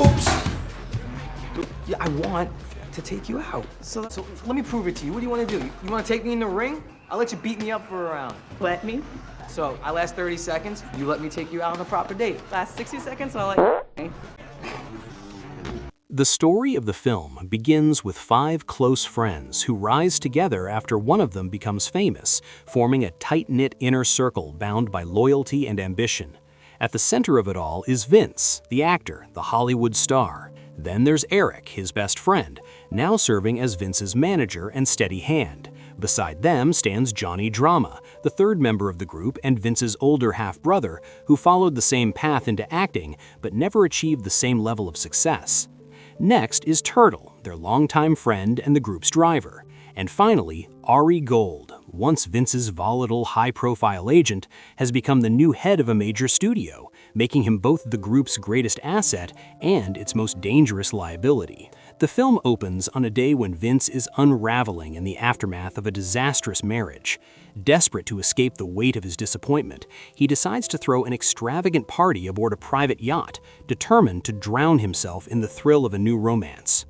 Oops. Yeah, I want to take you out. So let me prove it to you. What do you want to do? You want to take me in the ring? I'll let you beat me up for a round. Let me? So I last 30 seconds. You let me take you out on a proper date. Last 60 seconds, I'll let you. The story of the film begins with 5 close friends who rise together after one of them becomes famous, forming a tight-knit inner circle bound by loyalty and ambition. At the center of it all is Vince, the actor, the Hollywood star. Then there's Eric, his best friend, now serving as Vince's manager and steady hand. Beside them stands Johnny Drama, the third member of the group and Vince's older half-brother, who followed the same path into acting but never achieved the same level of success. Next is Turtle, their longtime friend and the group's driver. And finally, Ari Gold, once Vince's volatile, high-profile agent, has become the new head of a major studio, making him both the group's greatest asset and its most dangerous liability. The film opens on a day when Vince is unraveling in the aftermath of a disastrous marriage. Desperate to escape the weight of his disappointment, he decides to throw an extravagant party aboard a private yacht, determined to drown himself in the thrill of a new romance.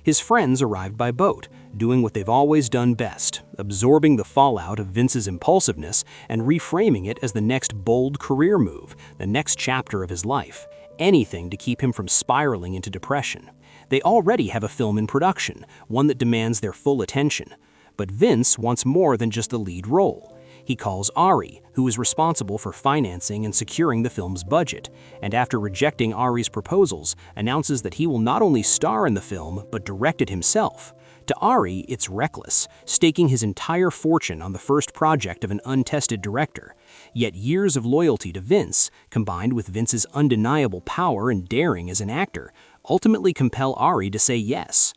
His friends arrived by boat, doing what they've always done best, absorbing the fallout of Vince's impulsiveness and reframing it as the next bold career move, the next chapter of his life, anything to keep him from spiraling into depression. They already have a film in production, one that demands their full attention. But Vince wants more than just the lead role. He calls Ari, who is responsible for financing and securing the film's budget, and after rejecting Ari's proposals, announces that he will not only star in the film, but direct it himself. To Ari, it's reckless, staking his entire fortune on the first project of an untested director. Yet years of loyalty to Vince, combined with Vince's undeniable power and daring as an actor, ultimately compel Ari to say yes.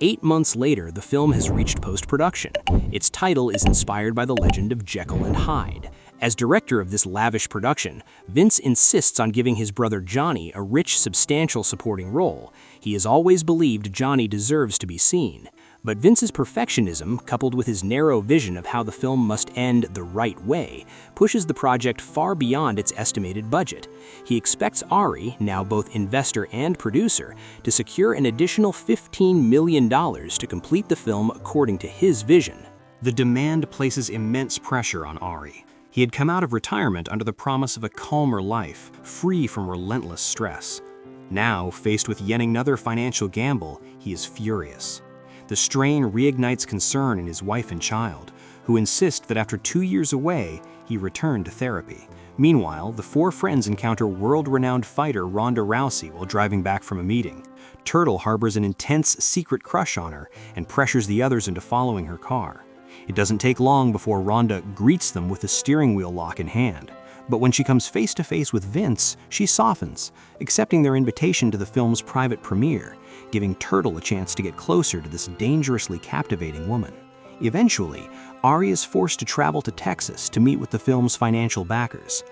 8 months later, the film has reached post-production. Its title is inspired by the legend of Jekyll and Hyde. As director of this lavish production, Vince insists on giving his brother Johnny a rich, substantial supporting role. He has always believed Johnny deserves to be seen. But Vince's perfectionism, coupled with his narrow vision of how the film must end the right way, pushes the project far beyond its estimated budget. He expects Ari, now both investor and producer, to secure an additional $15 million to complete the film according to his vision. The demand places immense pressure on Ari. He had come out of retirement under the promise of a calmer life, free from relentless stress. Now, faced with yet another financial gamble, he is furious. The strain reignites concern in his wife and child, who insist that after 2 years away, he return to therapy. Meanwhile, the 4 friends encounter world-renowned fighter Ronda Rousey while driving back from a meeting. Turtle harbors an intense secret crush on her and pressures the others into following her car. It doesn't take long before Ronda greets them with the steering wheel lock in hand. But when she comes face to face with Vince, she softens, accepting their invitation to the film's private premiere, giving Turtle a chance to get closer to this dangerously captivating woman. Eventually, Ari is forced to travel to Texas to meet with the film's financial backers.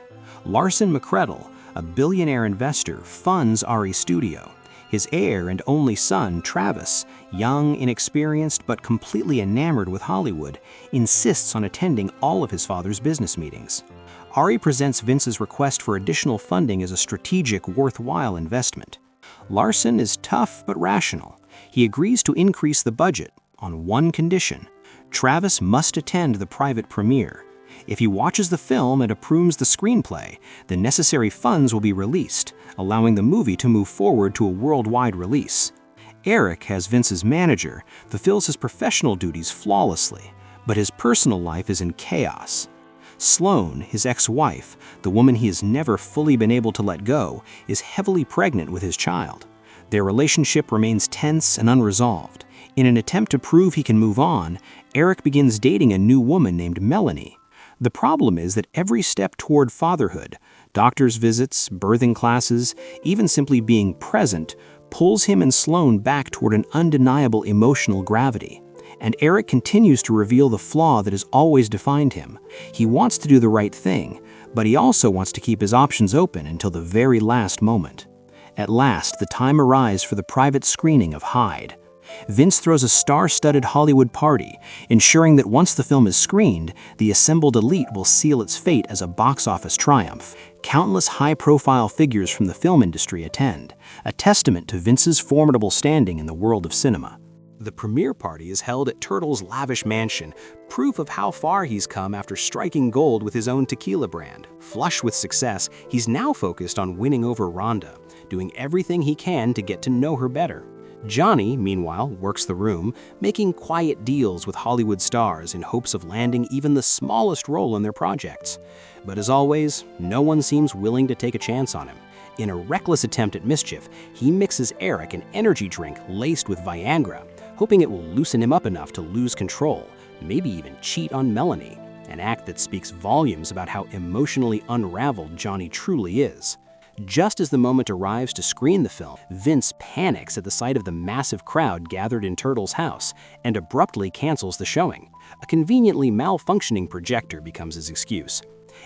Larson McCredel, a billionaire investor, funds Ari's studio. His heir and only son, Travis, young, inexperienced, but completely enamored with Hollywood, insists on attending all of his father's business meetings. Ari presents Vince's request for additional funding as a strategic, worthwhile investment. Larson is tough but rational. He agrees to increase the budget on one condition: Travis must attend the private premiere. If he watches the film and approves the screenplay, the necessary funds will be released, allowing the movie to move forward to a worldwide release. Eric, as Vince's manager, fulfills his professional duties flawlessly, but his personal life is in chaos. Sloane, his ex-wife, the woman he has never fully been able to let go, is heavily pregnant with his child. Their relationship remains tense and unresolved. In an attempt to prove he can move on, Eric begins dating a new woman named Melanie. The problem is that every step toward fatherhood, doctor's visits, birthing classes, even simply being present, pulls him and Sloane back toward an undeniable emotional gravity. And Eric continues to reveal the flaw that has always defined him. He wants to do the right thing, but he also wants to keep his options open until the very last moment. At last, the time arrives for the private screening of Hyde. Vince throws a star-studded Hollywood party, ensuring that once the film is screened, the assembled elite will seal its fate as a box office triumph. Countless high-profile figures from the film industry attend, a testament to Vince's formidable standing in the world of cinema. The premiere party is held at Turtle's lavish mansion, proof of how far he's come after striking gold with his own tequila brand. Flush with success, he's now focused on winning over Rhonda, doing everything he can to get to know her better. Johnny, meanwhile, works the room, making quiet deals with Hollywood stars in hopes of landing even the smallest role in their projects. But as always, no one seems willing to take a chance on him. In a reckless attempt at mischief, he mixes Eric an energy drink laced with Viagra, hoping it will loosen him up enough to lose control, maybe even cheat on Melanie, an act that speaks volumes about how emotionally unraveled Johnny truly is. Just as the moment arrives to screen the film, Vince panics at the sight of the massive crowd gathered in Turtle's house and abruptly cancels the showing. A conveniently malfunctioning projector becomes his excuse.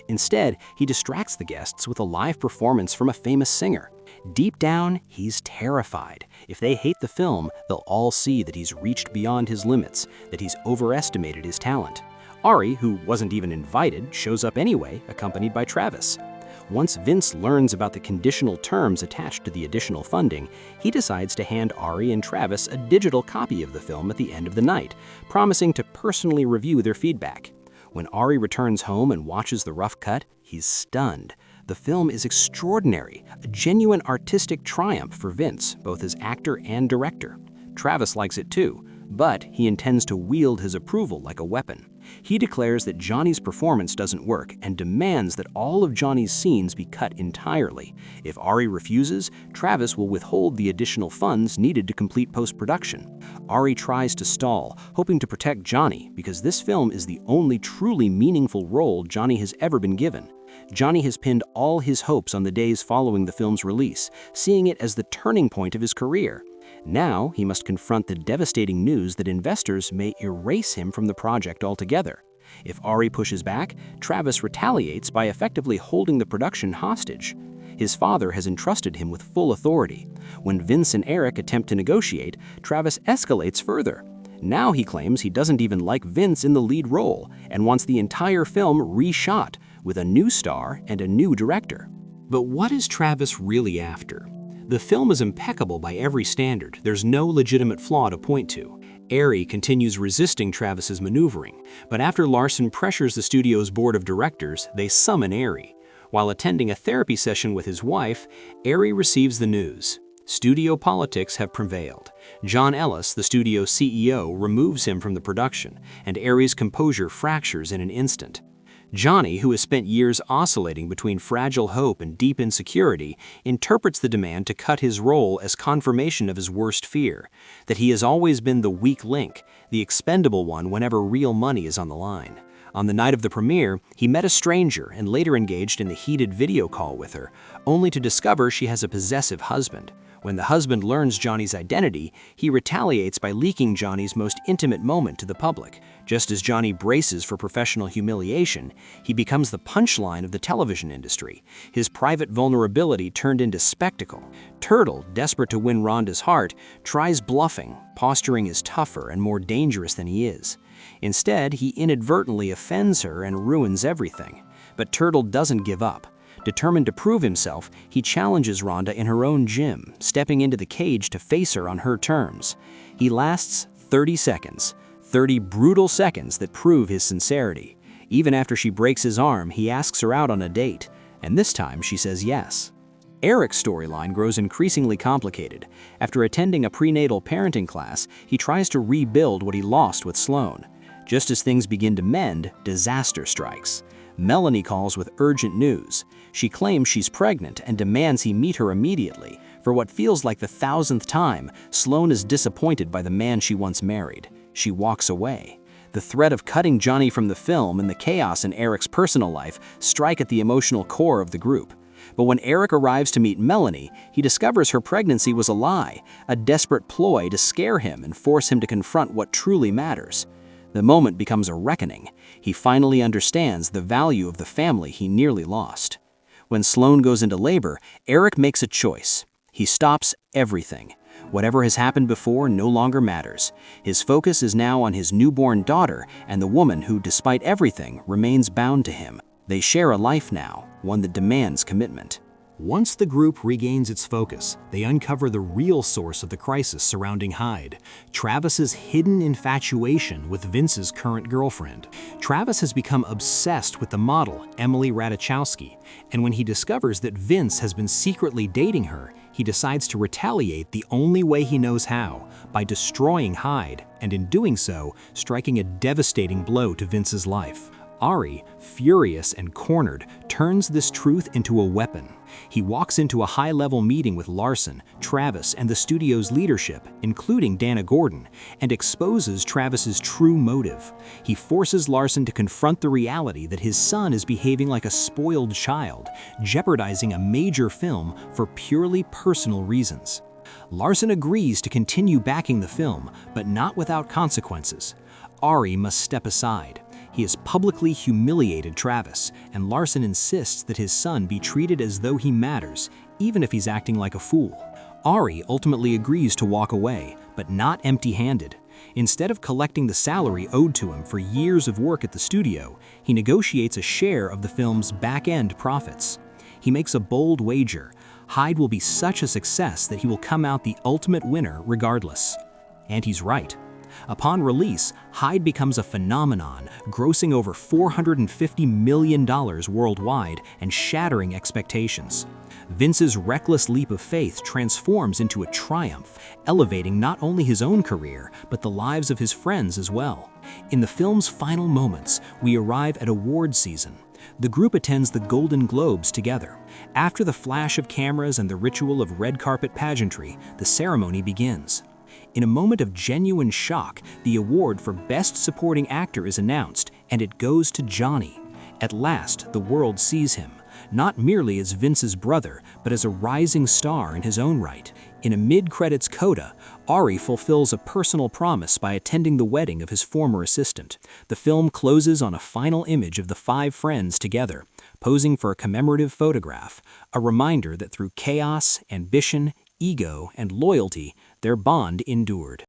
Instead, he distracts the guests with a live performance from a famous singer. Deep down, he's terrified. If they hate the film, they'll all see that he's reached beyond his limits, that he's overestimated his talent. Ari, who wasn't even invited, shows up anyway, accompanied by Travis. Once Vince learns about the conditional terms attached to the additional funding, he decides to hand Ari and Travis a digital copy of the film at the end of the night, promising to personally review their feedback. When Ari returns home and watches the rough cut, he's stunned. The film is extraordinary, a genuine artistic triumph for Vince, both as actor and director. Travis likes it too, but he intends to wield his approval like a weapon. He declares that Johnny's performance doesn't work and demands that all of Johnny's scenes be cut entirely. If Ari refuses, Travis will withhold the additional funds needed to complete post-production. Ari tries to stall, hoping to protect Johnny because this film is the only truly meaningful role Johnny has ever been given. Johnny has pinned all his hopes on the days following the film's release, seeing it as the turning point of his career. Now, he must confront the devastating news that investors may erase him from the project altogether. If Ari pushes back, Travis retaliates by effectively holding the production hostage. His father has entrusted him with full authority. When Vince and Eric attempt to negotiate, Travis escalates further. Now he claims he doesn't even like Vince in the lead role and wants the entire film reshot with a new star and a new director. But what is Travis really after? The film is impeccable by every standard. There's no legitimate flaw to point to. Ari continues resisting Travis's maneuvering, but after Larson pressures the studio's board of directors, they summon Ari. While attending a therapy session with his wife, Ari receives the news. Studio politics have prevailed. John Ellis, the studio's CEO, removes him from the production, and Ari's composure fractures in an instant. Johnny, who has spent years oscillating between fragile hope and deep insecurity, interprets the demand to cut his role as confirmation of his worst fear, that he has always been the weak link, the expendable one whenever real money is on the line. On the night of the premiere, he met a stranger and later engaged in the heated video call with her, only to discover she has a possessive husband. When the husband learns Johnny's identity, he retaliates by leaking Johnny's most intimate moment to the public. Just as Johnny braces for professional humiliation, he becomes the punchline of the television industry, his private vulnerability turned into spectacle. Turtle, desperate to win Rhonda's heart, tries bluffing, posturing as tougher and more dangerous than he is. Instead, he inadvertently offends her and ruins everything. But Turtle doesn't give up. Determined to prove himself, he challenges Rhonda in her own gym, stepping into the cage to face her on her terms. He lasts 30 seconds, 30 brutal seconds that prove his sincerity. Even after she breaks his arm, he asks her out on a date, and this time she says yes. Eric's storyline grows increasingly complicated. After attending a prenatal parenting class, he tries to rebuild what he lost with Sloane. Just as things begin to mend, disaster strikes. Melanie calls with urgent news. She claims she's pregnant and demands he meet her immediately. For what feels like the 1,000th time, Sloane is disappointed by the man she once married. She walks away. The threat of cutting Johnny from the film and the chaos in Eric's personal life strike at the emotional core of the group. But when Eric arrives to meet Melanie, he discovers her pregnancy was a lie, a desperate ploy to scare him and force him to confront what truly matters. The moment becomes a reckoning. He finally understands the value of the family he nearly lost. When Sloane goes into labor, Eric makes a choice. He stops everything. Whatever has happened before no longer matters. His focus is now on his newborn daughter and the woman who, despite everything, remains bound to him. They share a life now, one that demands commitment. Once the group regains its focus, they uncover the real source of the crisis surrounding Hyde, Travis's hidden infatuation with Vince's current girlfriend. Travis has become obsessed with the model, Emily Ratajkowski, and when he discovers that Vince has been secretly dating her, he decides to retaliate the only way he knows how, by destroying Hyde, and in doing so, striking a devastating blow to Vince's life. Ari, furious and cornered, turns this truth into a weapon. He walks into a high-level meeting with Larson, Travis, and the studio's leadership, including Dana Gordon, and exposes Travis's true motive. He forces Larson to confront the reality that his son is behaving like a spoiled child, jeopardizing a major film for purely personal reasons. Larson agrees to continue backing the film, but not without consequences. Ari must step aside. He has publicly humiliated Travis, and Larson insists that his son be treated as though he matters, even if he's acting like a fool. Ari ultimately agrees to walk away, but not empty-handed. Instead of collecting the salary owed to him for years of work at the studio, he negotiates a share of the film's back-end profits. He makes a bold wager. Hyde will be such a success that he will come out the ultimate winner regardless. And he's right. Upon release, Hyde becomes a phenomenon, grossing over $450 million worldwide and shattering expectations. Vince's reckless leap of faith transforms into a triumph, elevating not only his own career, but the lives of his friends as well. In the film's final moments, we arrive at awards season. The group attends the Golden Globes together. After the flash of cameras and the ritual of red carpet pageantry, the ceremony begins. In a moment of genuine shock, the award for Best Supporting Actor is announced, and it goes to Johnny. At last, the world sees him, not merely as Vince's brother, but as a rising star in his own right. In a mid-credits coda, Ari fulfills a personal promise by attending the wedding of his former assistant. The film closes on a final image of the five friends together, posing for a commemorative photograph, a reminder that through chaos, ambition, ego, and loyalty, their bond endured.